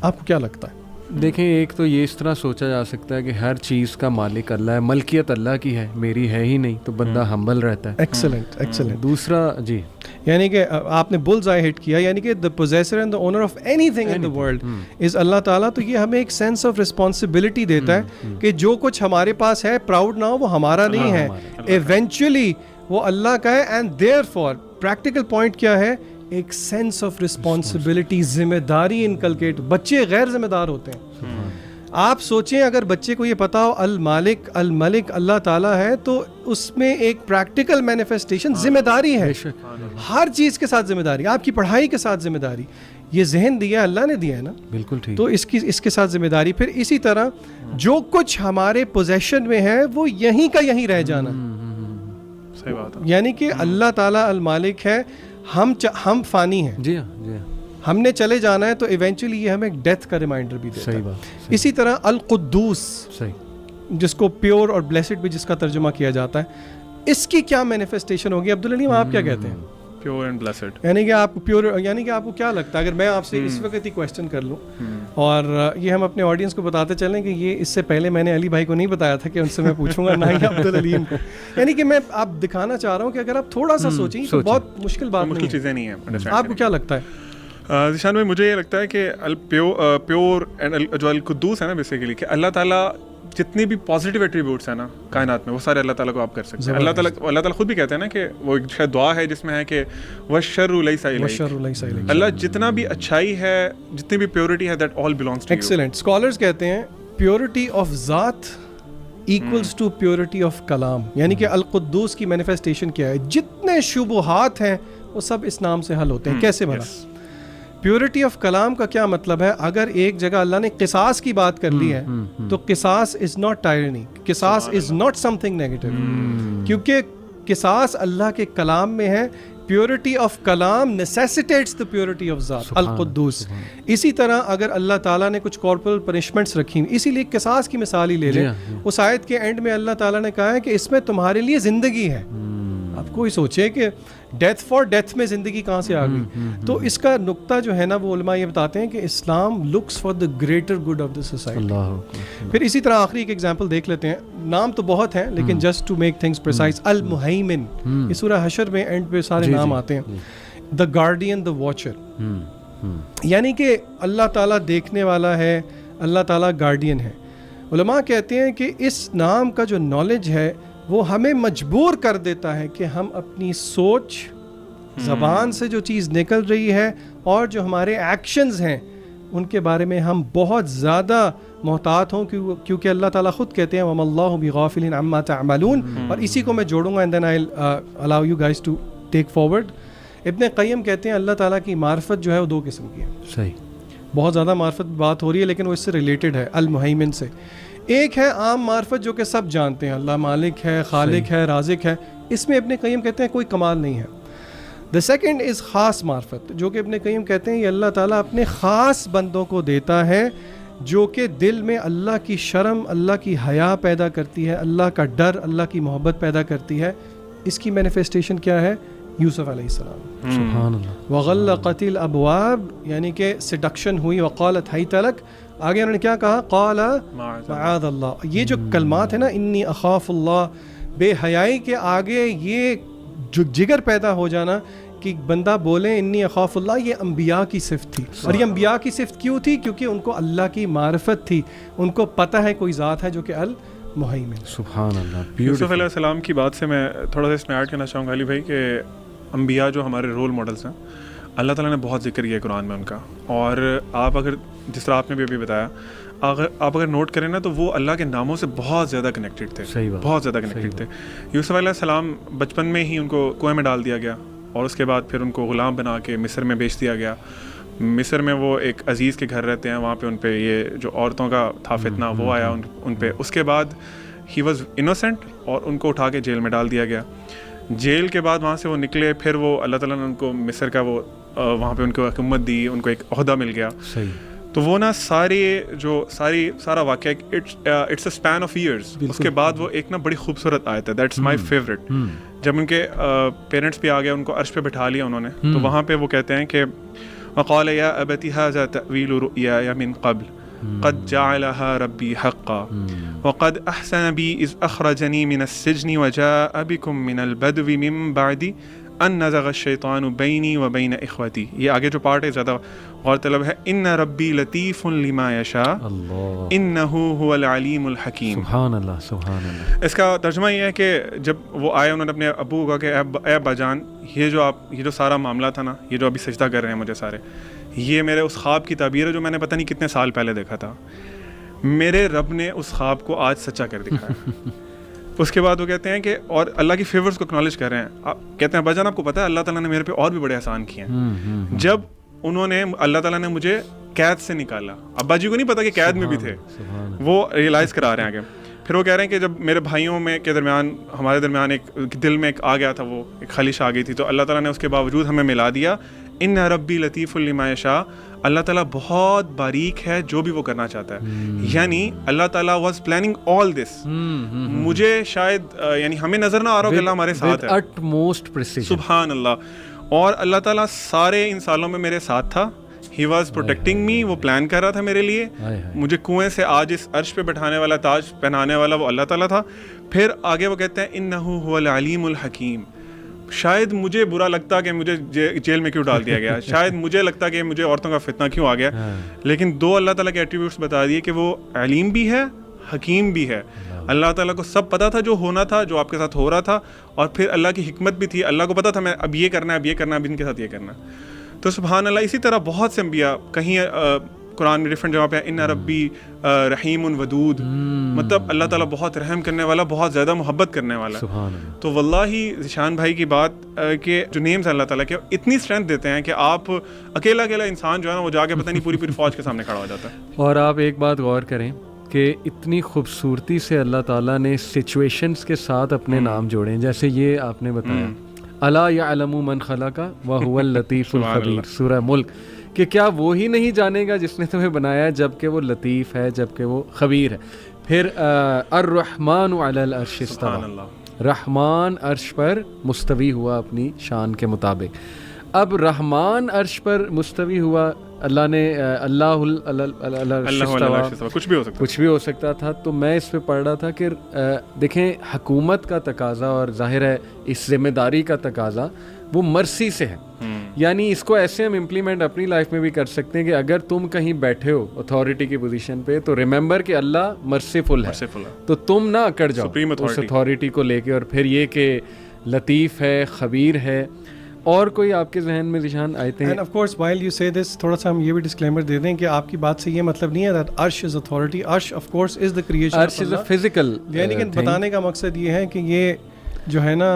آپ کو کیا لگتا ہے؟ دیکھیں ایک تو یہ اس طرح سوچا جا سکتا ہے کہ ہر چیز کا مالک اللہ ہے, ملکیت اللہ کی ہے, میری ہے ہی نہیں, تو بندہ ہمبل رہتا ہے. Excellent excellent. دوسرا جی یعنی کہ آپ نے بلز آئی ہٹ کیا, یعنی کہ the possessor and the owner of anything in the world is اللہ تعالیٰ. تو یہ ہمیں ایک سینس آف رسپانسبلٹی دیتا ہے کہ جو کچھ ہمارے پاس ہے پراؤڈ نہ ہو, وہ ہمارا نہیں ہے, ایونچولی وہ اللہ کا ہے. And there for practical point کیا ہے, ایک سینس آف رسپانسبلٹی, ذمہ داری انکلکیٹ. بچے غیر ذمہ دار ہوتے ہیں. آپ سوچیں اگر بچے کو یہ پتا ہو المالک الملک اللہ تعالیٰ ہے, تو اس میں ایک پریکٹیکل مینیفیسٹیشن ذمہ داری ہے. ہر چیز کے ساتھ ذمہ داری, آپ کی پڑھائی کے ساتھ ذمہ داری. یہ ذہن دیا اللہ نے دیا ہے نا, بالکل ٹھیک. تو اس کے ساتھ ذمہ داری. پھر اسی طرح جو کچھ ہمارے پوزیشن میں ہے وہ یہیں کا یہیں رہ جانا. صحیح بات ہے. یعنی کہ اللہ تعالیٰ المالک ہے, ہم فانی ہیں, جی ہاں جی ہاں, ہم نے چلے جانا ہے, تو ایونچولی یہ ہمیں ڈیتھ کا ریمائنڈر بھی دیتا ہے. صحیح بات. اسی طرح القدوس, صحیح, جس کو پیور اور بلیسڈ بھی جس کا ترجمہ کیا جاتا ہے, اس کی کیا مینیفیسٹیشن ہوگی؟ عبدالعلیم آپ کیا کہتے ہیں؟ Pure and blessed. یعنی کہ آپ پیور, یعنی کہ آپ کو کیا لگتا ہے, اگر میں آپ سے اس وقت ہی کویسچن کر لوں, اور یہ ہم اپنے آڈینس کو بتاتے چلیں کہ یہ اس سے پہلے میں نے علی بھائی کو نہیں بتایا تھا کہ ان سے میں پوچھوں گا, نہ ہی عبدالعلیم کو. یعنی کہ میں آپ دکھانا چاہ رہا ہوں کہ اگر آپ تھوڑا سا سوچیں تو بہت مشکل بات مشکل چیزیں نہیں ہیں. آپ کو کیا لگتا ہے؟ ذیشان بھائی, مجھے یہ لگتا ہے کہ پیور اینڈ جو القدوس ہے نا, بیسیکلی کہ اللہ تعالیٰ جتنی بھی پازیٹیو ایٹریبیوٹس ہیں نا کائنات میں, وہ سارے اللہ تعالیٰ کو آپ کر سکتے ہیں. اللہ تعالیٰ خود بھی کہتے ہیں نا کہ وہ شاید دعا ہے جس میں ہے کہ وَالشَّرُّ لَيْسَ إِلَيْكَ, اللہ جتنا بھی اچھائی ہے, جتنی بھی پیورٹی ہے, that all belongs to you. Excellent. Scholars کہتے ہیں پیورٹی آف ذات ایکولز ٹو پیورٹی آف کلام. یعنی کہ القدوس کی مینیفیسٹیشن کیا ہے؟ جتنے شبہات ہیں وہ سب اس نام سے حل ہوتے ہیں. کیسے بنا؟ پیورٹی آف کلام کا کیا مطلب ہے؟ اگر ایک جگہ اللہ نے قصاص کی بات کر لی ہے, تو قصاص از ناٹ ٹائرنی, قصاص is not some thing negative, کیونکہ قصاص اللہ کے کلام میں ہے. پیورٹی آف کلام نیسیسیٹیٹس دا پیورٹی آف ذات, القدوس. اسی طرح اگر اللہ تعالیٰ نے کچھ کارپورل پنشمنٹس رکھی ہیں, اسی لیے قصاص کی مثال ہی لے لیں, اس آیت کے اینڈ میں اللہ تعالیٰ نے کہا ہے کہ اس میں تمہارے لیے زندگی ہے. آپ کوئی سوچے کہ ڈیتھ فار ڈیتھ میں زندگی کہاں سے آ گئی؟ تو اس کا نقطہ جو ہے نا, وہ علماء یہ بتاتے ہیں کہ اسلام looks for the greater good of the society. پھر اسی طرح آخری ایک ایگزامپل دیکھ لیتے ہیں, نام تو بہت ہیں لیکن just to make things precise, المہیمن. یہ سورہ حشر میں اینڈ پہ سارے نام آتے ہیں. دا گارڈین, دا واچر, یعنی کہ اللہ تعالیٰ دیکھنے والا ہے, اللہ تعالیٰ گارڈین ہے. علماء کہتے ہیں کہ اس نام کا جو نالج ہے وہ ہمیں مجبور کر دیتا ہے کہ ہم اپنی سوچ, زبان سے جو چیز نکل رہی ہے اور جو ہمارے ایکشنز ہیں ان کے بارے میں ہم بہت زیادہ محتاط ہوں, کیونکہ اللہ تعالیٰ خود کہتے ہیں وَمَا اللَّهُ بِغَافِلٍ عَمَّا تَعْمَلُونَ. اور اسی کو میں جوڑوں گا, and then I'll allow you guys to take forward. ابن قیم کہتے ہیں اللہ تعالیٰ کی معرفت جو ہے وہ دو قسم کی ہے. صحیح, بہت زیادہ معرفت بات ہو رہی ہے لیکن وہ اس سے ریلیٹڈ ہے, المہیمن سے. ایک ہے عام معرفت جو کہ سب جانتے ہیں, اللہ مالک ہے, خالق ہے, رازق ہے. اس میں ابن قیم کہتے ہیں کوئی کمال نہیں ہے. دا سیکنڈ از خاص معرفت, جو کہ ابن قیم کہتے ہیں یہ اللہ تعالیٰ اپنے خاص بندوں کو دیتا ہے, جو کہ دل میں اللہ کی شرم, اللہ کی حیا پیدا کرتی ہے, اللہ کا ڈر, اللہ کی محبت پیدا کرتی ہے. اس کی مینیفیسٹیشن کیا ہے؟ یوسف علیہ السلام, سبحان اللہ, وغلقت الابواب, یعنی کہ سیڈکشن ہوئی, وقالت حیت لک, آگے انہوں نے کیا کہا؟ قال معاذ اللہ. یہ جو کلمات ہیں نا, انی اخاف اللہ, بے حیائی کے آگے یہ جو جگر پیدا ہو جانا کہ بندہ بولے انی اخاف اللہ, یہ انبیاء کی صفت تھی. اور یہ انبیاء کی صفت کیوں تھی؟ کیونکہ ان کو اللہ کی معرفت تھی, ان کو پتہ ہے کوئی ذات ہے جو کہ المہیمن. سبحان اللہ. یوسف علیہ السلام کی بات سے میں تھوڑا سا اس میں ایڈ کرنا چاہوں گا علی بھائی کہ انبیاء جو ہمارے رول ماڈلس ہیں, اللہ تعالیٰ نے بہت ذکر کیا قرآن میں ان کا. اور آپ اگر جس طرح آپ نے بھی ابھی بتایا, آپ اگر نوٹ کریں نا تو وہ اللہ کے ناموں سے بہت زیادہ کنیکٹڈ تھے, بہت زیادہ کنیکٹڈ تھے. یوسف علیہ السلام بچپن میں ہی ان کو کنویں میں ڈال دیا گیا, اور اس کے بعد پھر ان کو غلام بنا کے مصر میں بیچ دیا گیا. مصر میں وہ ایک عزیز کے گھر رہتے ہیں, وہاں پہ ان پہ یہ جو عورتوں کا تھا فتنہ وہ آیا ان پہ. اس کے بعد ہی واز انوسینٹ, اور ان کو اٹھا کے جیل میں ڈال دیا گیا. جیل کے بعد وہاں سے وہ نکلے, پھر وہ اللہ تعالیٰ نے ان کو مصر کا وہ وہاں پہ ان کو حکومت دی, ان کو ایک عہدہ مل گیا. تو وہ نا سارا واقعہ it's a span of years. اس کے بعد وہ ایک نا بڑی خوبصورت آیت ہے, دیٹس مائی فیوریٹ. جب ان کے پیرنٹس بھی آ گئے, ان کو عرش پہ بٹھا لیا انہوں نے, تو وہاں پہ وہ کہتے ہیں کہ وقال يا أبت هذا تأويل رؤياي من قبل قد جعلها ربي حقا وقد أحسن بي إذ أخرجني من السجن وجاء بكم من البدو من بعد ان نزغ الشیطان بینی و بین اخوتی. یہ آگے جو پارٹ ہے زیادہ غور طلب ہے. ان ربی لطیف لما یشاء انہ هو العلیم الحکیم. سبحان اللہ سبحان اللہ. اس کا ترجمہ یہ ہے کہ جب وہ آئے انہوں نے اپنے ابو کو کہا کہ اے ابا جان یہ جو سارا معاملہ تھا نا, یہ جو ابھی سجدہ کر رہے ہیں مجھے سارے, یہ میرے اس خواب کی تعبیر ہے جو میں نے پتہ نہیں کتنے سال پہلے دیکھا تھا. میرے رب نے اس خواب کو آج سچا کر دکھایا. اس کے بعد وہ کہتے ہیں کہ اور اللہ کی فیورز کو اکنالج کر رہے ہیں. کہتے ہیں ابا جان آپ کو پتہ ہے اللہ تعالیٰ نے میرے پہ اور بھی بڑے احسان کیے ہیں. جب انہوں نے اللہ تعالیٰ نے مجھے قید سے نکالا, ابا جی کو نہیں پتا کہ قید میں بھی تھے, وہ ریئلائز کرا رہے ہیں آگے. پھر وہ کہہ رہے ہیں کہ جب میرے بھائیوں میں کے درمیان ہمارے درمیان ایک دل میں ایک آ گیا تھا, وہ ایک خلش آ گئی تھی, تو اللہ تعالیٰ نے اس کے باوجود ہمیں ملا دیا. ان ربی لطیف لما یشاء, اللہ تعالیٰ بہت باریک ہے جو بھی وہ کرنا چاہتا ہے. یعنی اللہ تعالیٰ واز پلاننگ آل دس. مجھے شاید یعنی ہمیں نظر نہ آ رہا ہو کہ اللہ ہمارے ساتھ ہے. utmost precision. سبحان اللہ. اور اللہ تعالیٰ سارے ان سالوں میں میرے ساتھ تھا. ہی واز پروٹیکٹنگ می. وہ پلان کر رہا تھا میرے لیے. مجھے کنویں سے آج اس عرش پہ بٹھانے والا, تاج پہنانے والا وہ اللہ تعالیٰ تھا. پھر آگے وہ کہتے ہیں انہ هو العلیم الحکیم. شاید مجھے برا لگتا کہ مجھے جیل میں کیوں ڈال دیا گیا, شاید مجھے لگتا کہ مجھے عورتوں کا فتنہ کیوں آ گیا, لیکن دو اللہ تعالیٰ کے ایٹریبیوٹس بتا دیے کہ وہ علیم بھی ہے حکیم بھی ہے. اللہ تعالیٰ کو سب پتہ تھا جو ہونا تھا, جو آپ کے ساتھ ہو رہا تھا, اور پھر اللہ کی حکمت بھی تھی. اللہ کو پتہ تھا میں اب یہ کرنا ہے, اب یہ کرنا ہے, اب ان کے ساتھ یہ کرنا ہے. تو سبحان اللہ. اسی طرح بہت سے انبیاء کہیں قرآن میں ڈفرینٹ جگہ پہ ان ربی رحیم ودود, مطلب اللہ تعالیٰ بہت رحم کرنے والا, بہت زیادہ محبت کرنے والا. تو واللہ ذیشان بھائی کی بات کہ جو نیمز ہیں اللہ تعالیٰ کے اتنی اسٹرینتھ دیتے ہیں کہ آپ اکیلا انسان جو ہے نا وہ جا کے پتہ نہیں پوری فوج کے سامنے کھڑا ہو جاتا ہے. اور آپ ایک بات غور کریں کہ اتنی خوبصورتی سے اللہ تعالیٰ نے سچویشنز کے ساتھ اپنے نام جوڑے ہیں. جیسے یہ آپ نے بتایا الا یعلم من خلق وهو اللطیف الخبیر, سورہ ملک, کہ کیا وہی نہیں جانے گا جس نے تمہیں بنایا ہے جب کہ وہ لطیف ہے, جب کہ وہ خبیر ہے. پھر الرحمن علی العرش استوى, رحمان عرش پر مستوی ہوا اپنی شان کے مطابق. اب رحمان عرش پر مستوی ہوا, اللہ نے کچھ بھی ہو سکتا تھا. تو میں اس پہ پڑھ رہا تھا کہ دیکھیں حکومت کا تقاضا اور ظاہر ہے اس ذمہ داری کا تقاضا وہ مرسی سے ہے. یعنی اس کو ایسے ہم امپلیمنٹ اپنی لائف میں بھی کر سکتے ہیں کہ اگر تم کہیں بیٹھے ہو اتھارٹی کی پوزیشن پہ تو ریممبر کہ اللہ مرسیفل ہے, تو تم نہ اکڑ جاؤ اس اتھارٹی کو لے کے. اور پھر یہ کہ لطیف ہے, خبیر ہے. اور کوئی آپ کے ذہن میں ذیشان آتے ہیں؟ And of course while you سے دس, تھوڑا سا ہم یہ بھی ڈسکلیمر دے دیں کہ آپ کی بات سے یہ مطلب نہیں ہے دیٹ عرش از اتھارٹی. عرش of course is the creation, عرش از اے فزیکل, یعنی کہ بتانے کا مقصد یہ ہے کہ یہ جو ہے نا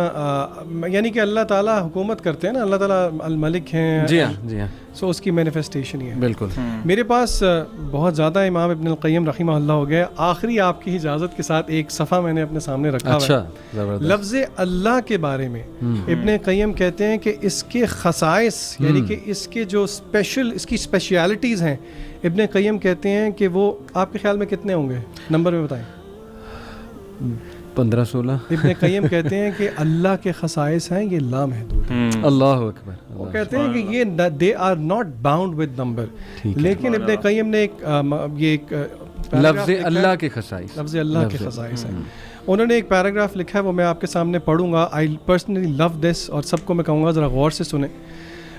یعنی کہ اللہ تعالیٰ حکومت کرتے ہیں نا, اللہ تعالیٰ الملک ہیں. جی ہاں جی ہاں. سو اس کی مینیفیسٹیشن یہ ہے. بالکل. میرے پاس بہت زیادہ امام ابن القیم رحمہ اللہ ہو گیا. آخری آپ کی اجازت کے ساتھ ایک صفحہ میں نے اپنے سامنے رکھا ہے. لفظ اللہ کے بارے میں ابن قیم کہتے ہیں کہ اس کے خصائص یعنی کہ اس کے جو اس کی اسپیشیلٹیز ہیں, ابن قیم کہتے ہیں کہ وہ آپ کے خیال میں کتنے ہوں گے, نمبر میں بتائیں. 15-16. ابن قیم کہتے ہیں کہ اللہ کے خصائص ہیں یہ لامحدود ہیں. اللہ اکبر. وہ کہتے ہیں کہ یہ they are not bound with number. لیکن ابن قیم نے ایک لفظ اللہ کے خصائص, لفظ اللہ کے خصائص ہیں, انہوں نے ایک پیراگراف لکھا ہے, وہ میں آپ کے سامنے پڑھوں گا. آئی پرسنلی لو دس, اور سب کو میں کہوں گا ذرا غور سے سنیں.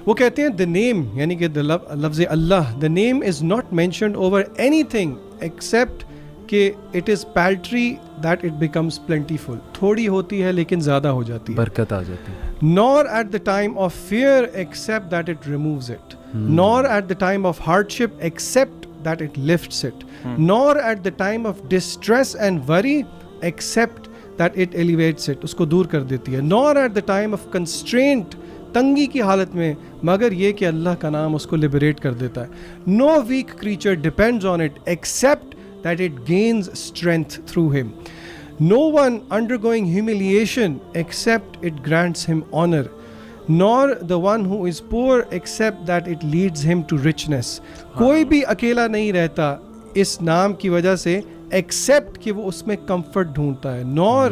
وہ کہتے ہیں the name یعنی کہ لفظ اللہ, the name is not mentioned over anything except کہ it is paltry that it becomes plentiful. تھوڑی ہوتی ہے لیکن زیادہ ہو جاتی ہے, برکت آ جاتی ہے. nor at the time of fear except that it removes it, nor at the time of hardship except that it lifts it, nor at the time of distress and worry except that it elevates it, اس کو دور کر دیتی ہے. nor at the time of constraint, تنگی کی حالت میں, مگر یہ کہ اللہ کا نام اس کو لبریٹ کر دیتا ہے. no weak creature depends on it except that it gains strength through him. No one undergoing humiliation except it grants him honor, nor the one who is poor except that it leads him to richness. کوئی بھی اکیلا نہیں رہتا اس نام کی وجہ سے except کہ وہ اس میں comfort ڈھونڈتا ہے. nor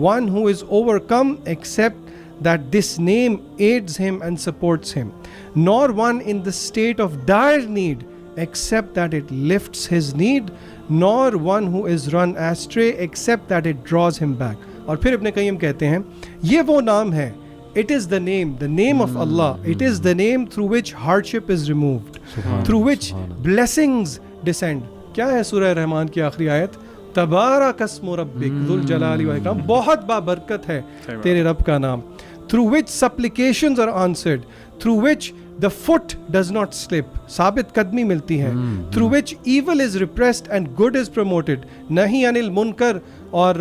one who is overcome except that this name aids him and supports him, nor one in the state of dire need except that it lifts his need, nor one who is run astray except that it draws him back. اور پھر ابن قیم کہتے ہیں یہ وہ نام ہے, it is the name of Allah, it is the name through which hardship is removed, through which blessings descend. کیا ہے سورہ رحمان کی آخری آیت؟ تبارک اسم ربک ذو الجلال والاکرام, بہت بابرکت ہے تیرے رب کا نام. Through which supplications are answered, through which the foot does not slip, ثابت قدمی ملتی ہے, through which evil is repressed and good is promoted. نہی عن المنکر اور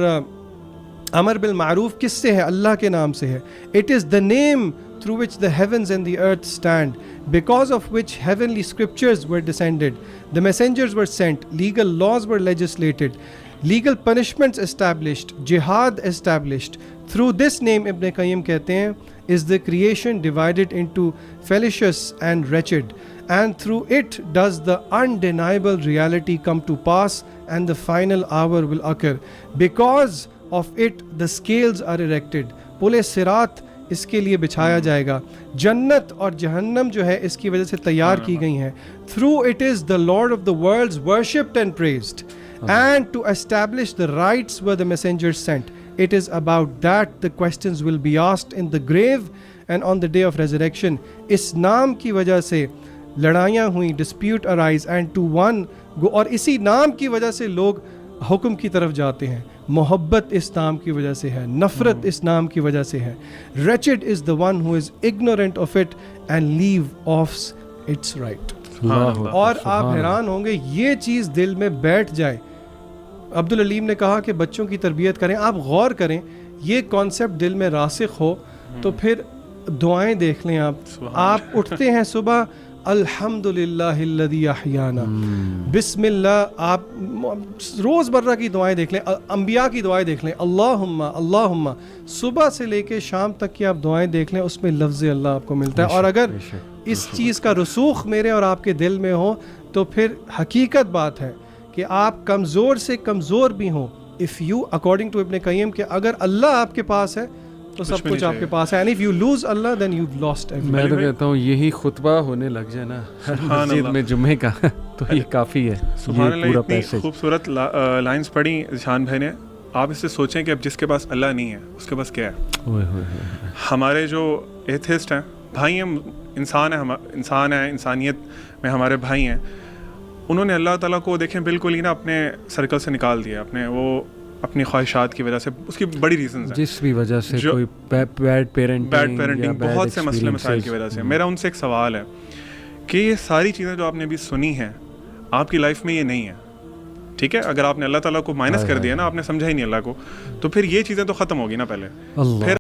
امر بالمعروف کس سے ہے؟ اللہ کے نام سے ہے. It is the name through which the heavens and the earth stand, because of which heavenly scriptures were descended, the messengers were sent, legal laws were legislated, legal punishments established, jihad established. Through this name, Ibn Qayyim کہتے ہیں, is the creation divided into fallacious and wretched, and through it does the undeniable reality come to pass and the final hour will occur. Because of it the scales are erected, پل صراط اس کے لیے بچھایا جائے گا, جنت اور جہنم جو ہے اس کی وجہ سے تیار کی گئی ہیں. Through it is the Lord of the worlds worshipped and praised, and to establish the rights were the messengers sent. It is about that the questions will be asked in the grave and on the day of resurrection. اس نام کی وجہ سے لڑائیاں ہوئیں, dispute arise, and to one go, اور اسی نام کی وجہ سے لوگ حکم کی طرف جاتے ہیں. محبت اس نام کی وجہ سے ہے, نفرت اس نام کی وجہ سے ہے. Wretched is the one who is ignorant of it and leave off its right. اور آپ حیران ہوں گے یہ چیز دل میں بیٹھ جائے. عبدالعلیم نے کہا کہ بچوں کی تربیت کریں, آپ غور کریں, یہ کانسیپٹ دل میں راسخ ہو تو پھر دعائیں دیکھ لیں. آپ اٹھتے ہیں صبح, الحمد للہ الذی احیانا, بسم اللہ, آپ روز مرہ کی دعائیں دیکھ لیں, انبیاء کی دعائیں دیکھ لیں, اللہم اللہم, صبح سے لے کے شام تک کی آپ دعائیں دیکھ لیں, اس میں لفظ اللہ آپ کو ملتا ہے. اور اگر اس چیز کا رسوخ میرے اور آپ کے دل میں ہو تو پھر حقیقت بات ہے کہ آپ کمزور سے کمزور بھی ہوں. اف یو اکارڈنگ ٹو ابن قیم کہ اگر اللہ آپ کے پاس ہے تو سب کچھ آپ کے پاس ہے, and if you lose Allah then you've lost everything. میں تو کہتا ہوں یہی خطبہ ہونے لگ جائے نا ہر مسجد میں جمعے کا تو یہ کافی ہے. سبحان اللہ, اتنی خوبصورت لائنز پڑھی ذیشان بھائی نے. آپ اس سے سوچیں کہ اب جس کے پاس اللہ نہیں ہے اس کے پاس کیا ہے. ہمارے جو ایتھسٹ ہیں بھائی ہیں, انسان ہیں, انسانیت میں ہمارے بھائی ہیں, انہوں نے اللہ تعالیٰ کو دیکھیں بالکل ہی نا اپنے سرکل سے نکال دیا, اپنی خواہشات کی وجہ سے. اس کی بڑی ریزنز ہیں, جس بھی وجہ سے, کوئی بیڈ پیرنٹنگ, بہت سے مسئلے مسائل کی وجہ سے. میرا ان سے ایک سوال ہے کہ یہ ساری چیزیں جو آپ نے ابھی سنی ہیں آپ کی لائف میں یہ نہیں ہے, ٹھیک ہے, اگر آپ نے اللہ تعالیٰ کو مائنس کر دیا نا, آپ نے سمجھا ہی نہیں اللہ کو, تو پھر یہ چیزیں تو ختم ہوگی نا پہلے. پھر